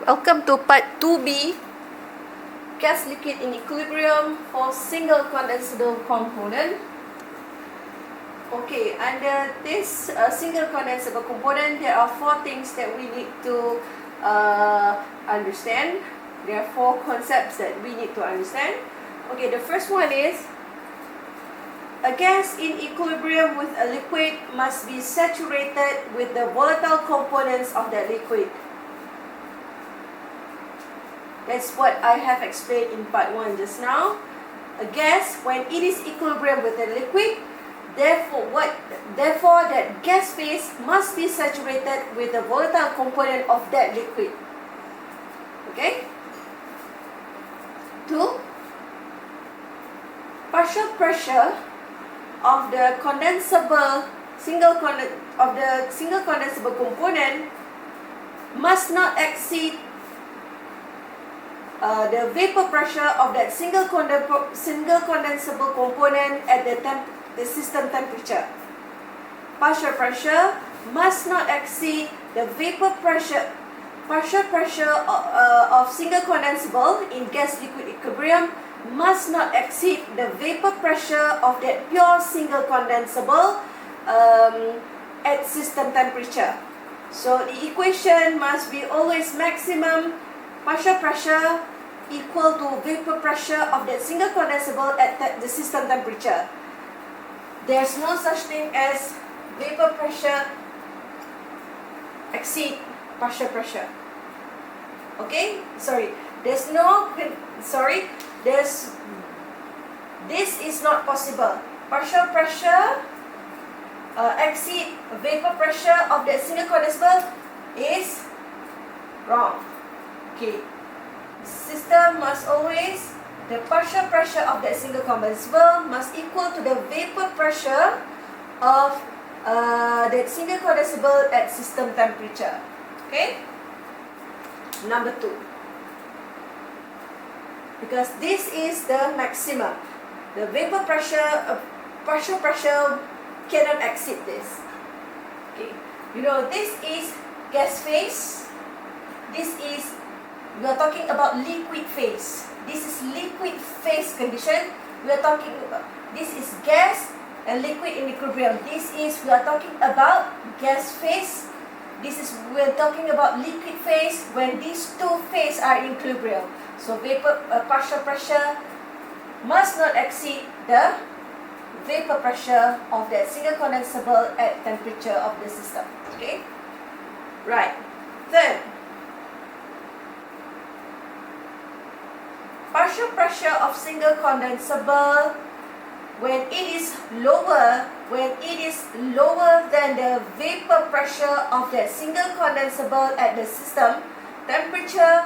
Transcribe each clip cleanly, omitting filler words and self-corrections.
Welcome to part 2B, gas liquid in equilibrium for single condensable component. Okay, under this single condensable component, there are 4 things that we need to understand. There are 4 concepts that we need to understand. Okay, the first one is a gas in equilibrium with a liquid must be saturated with the volatile components of that liquid. That's what I have explained in part 1 just now. A gas, when it is equilibrium with a liquid, therefore that gas phase must be saturated with the volatile component of that liquid. Okay? 2. Partial pressure of the single condensable component must not exceed the vapor pressure of that single condensable component at the system temperature. Partial pressure must not exceed the partial pressure of single condensable in gas liquid equilibrium must not exceed the vapor pressure of that pure single condensable at system temperature. So the equation must be always maximum partial pressure equal to vapor pressure of that single condensable at the system temperature. There's no such thing as vapor pressure exceed partial pressure. Okay? This is not possible. Partial pressure exceed vapor pressure of that single condensable is wrong. Okay, system must always, the partial pressure of that single condensable must equal to the vapor pressure of that single condensable at system temperature. Okay, number 2. Because this is the maximum. The vapor pressure, partial pressure cannot exceed this. Okay, you know this is gas phase. We are talking about liquid phase. This is liquid phase condition. We are talking about, this is gas and liquid in equilibrium. We are talking about gas phase. We are talking about liquid phase when these 2 phases are in equilibrium. So partial pressure must not exceed the vapor pressure of that single condensable at temperature of the system. Okay? Right. Then, partial pressure of single condensable when it is lower than the vapor pressure of that single condensable at the system temperature,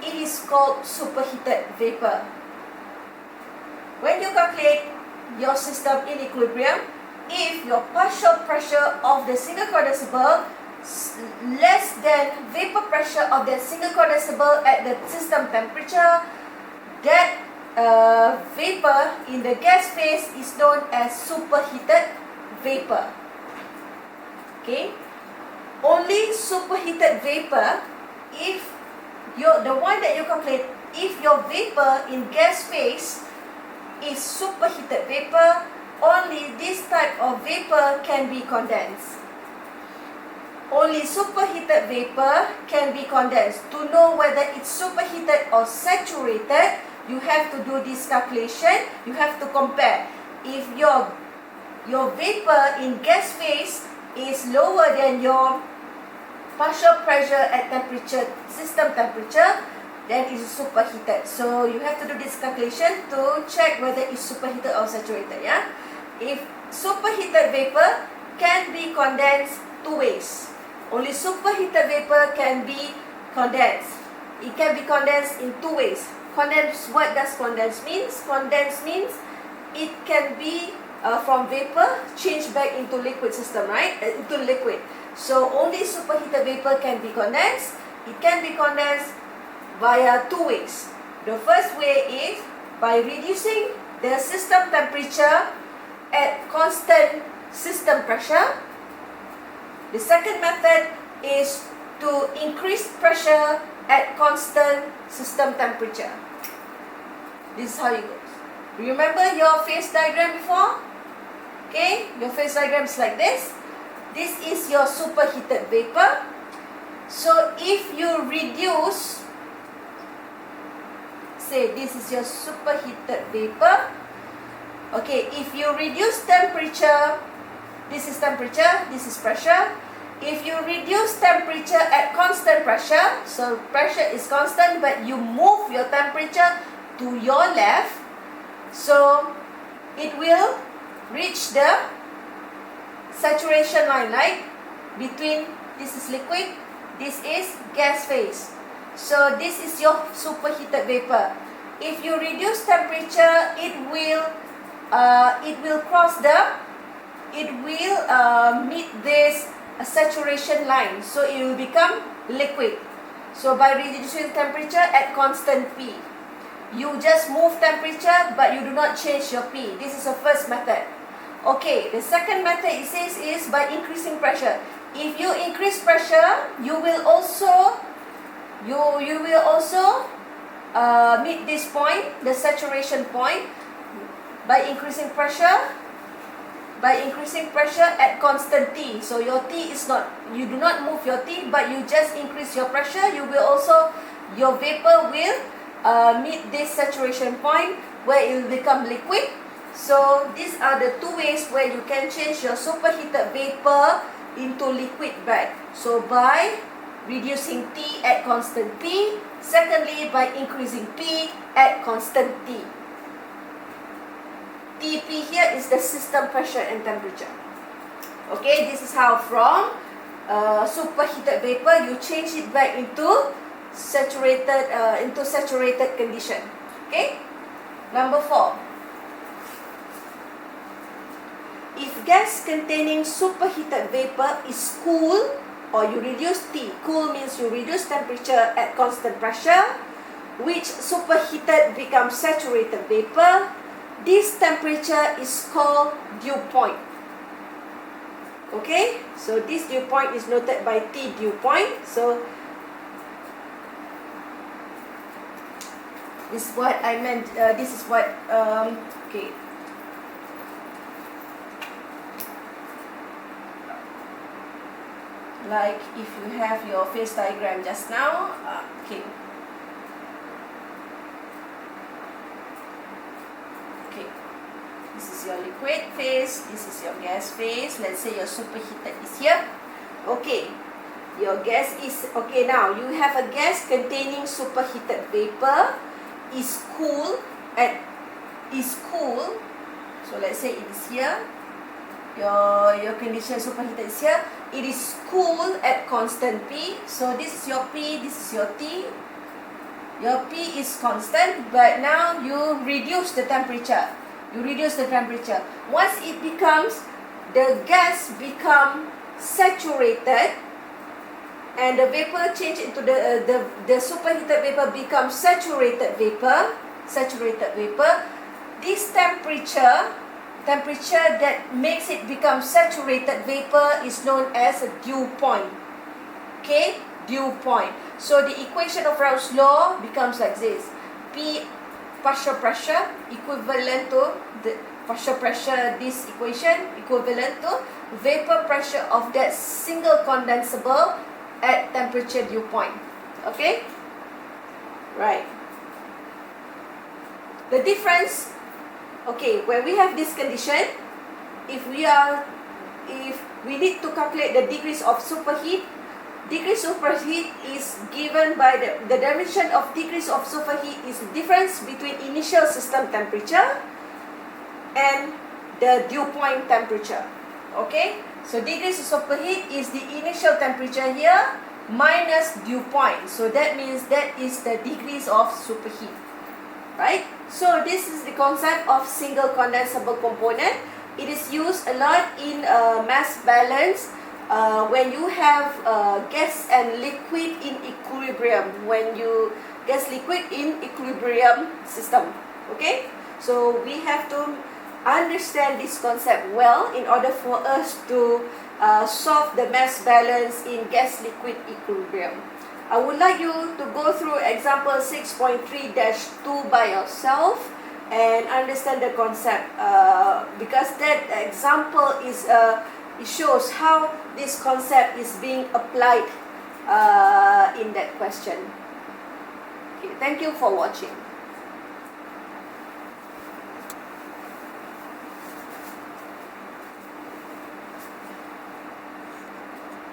it is called superheated vapor. When you calculate your system in equilibrium, if your partial pressure of the single condensable less than vapor pressure of that single condensable at the system temperature, that vapor in the gas phase is known as superheated vapor. Okay, only superheated vapor if the one that you calculate, if your vapor in gas phase is superheated vapor, only this type of vapor can be condensed. Only superheated vapor can be condensed. To know whether it's superheated or saturated, you have to do this calculation. You have to compare. If your vapor in gas phase is lower than your partial pressure at system temperature, then it's superheated. So you have to do this calculation to check whether it's superheated or saturated. Yeah? If superheated vapor can be condensed 2 ways. Only superheated vapor can be condensed. It can be condensed in 2 ways. What does condense means? Condense means it can be from vapor changed back into liquid system, right? Into liquid. So only superheated vapor can be condensed. It can be condensed via 2 ways. The first way is by reducing the system temperature at constant system pressure. The second method is to increase pressure at constant system temperature. This is how it goes. Remember your phase diagram before? Okay, your phase diagram is like this. This is your superheated vapor. So if you reduce, say this is your superheated vapor. Okay, if you reduce temperature, this is temperature, this is pressure. If you reduce temperature at constant pressure, so pressure is constant but you move your temperature to your left, so it will reach the saturation line, right? Between, this is liquid, this is gas phase. So this is your superheated vapor. If you reduce temperature, it will meet this saturation line, so it will become liquid. So by reducing temperature at constant P, you just move temperature but you do not change your P. This is the first method. Okay, the second method it says is by increasing pressure. If you increase pressure, you will also meet this point, the saturation point, by increasing pressure at constant T. So your T is not, you do not move your T, but you just increase your pressure. You will also, your vapor will meet this saturation point where it will become liquid. So these are the two ways where you can change your superheated vapor into liquid bed. So by reducing T at constant P, secondly by increasing P at constant T. TP here is the system pressure and temperature. Okay, this is how from superheated vapor you change it back into saturated condition. Okay, number 4. If gas containing superheated vapor is cool, or you reduce T, cool means you reduce temperature at constant pressure, which superheated becomes saturated vapor. This temperature is called dew point. Okay, so this dew point is noted by T dew point. So this is what I meant. This is what okay. Like if you have your phase diagram just now, okay. This is your liquid phase, this is your gas phase. Let's say your superheated is here. Okay, your gas is, okay, now you have a gas containing superheated vapor, is cool. So let's say it is here. Your condition superheated is here. It is cool at constant P. So this is your P, this is your T. Your P is constant, but now you reduce the temperature. Once it becomes, the gas become saturated and the vapor change into the superheated vapor becomes saturated vapor. This temperature that makes it become saturated vapor is known as a dew point. Okay, dew point. So the equation of Raoult's law becomes like this: P partial pressure equivalent to the partial pressure, this equation equivalent to vapor pressure of that single condensable at temperature dew point. Okay, right. The difference, okay, when we have this condition, if we need to calculate the degrees of superheat, degrees of superheat is given by the definition of degrees of superheat is the difference between initial system temperature and the dew point temperature. Okay, so degrees of superheat is the initial temperature here minus dew point. So that means that is the degrees of superheat, right? So this is the concept of single condensable component. It is used a lot in mass balance. When you have gas and liquid in equilibrium, gas liquid in equilibrium system. Okay, so we have to understand this concept well in order for us to solve the mass balance in gas-liquid equilibrium. I would like you to go through example 6.3-2 by yourself and understand the concept, because that example is it shows how this concept is being applied in that question. Okay, thank you for watching.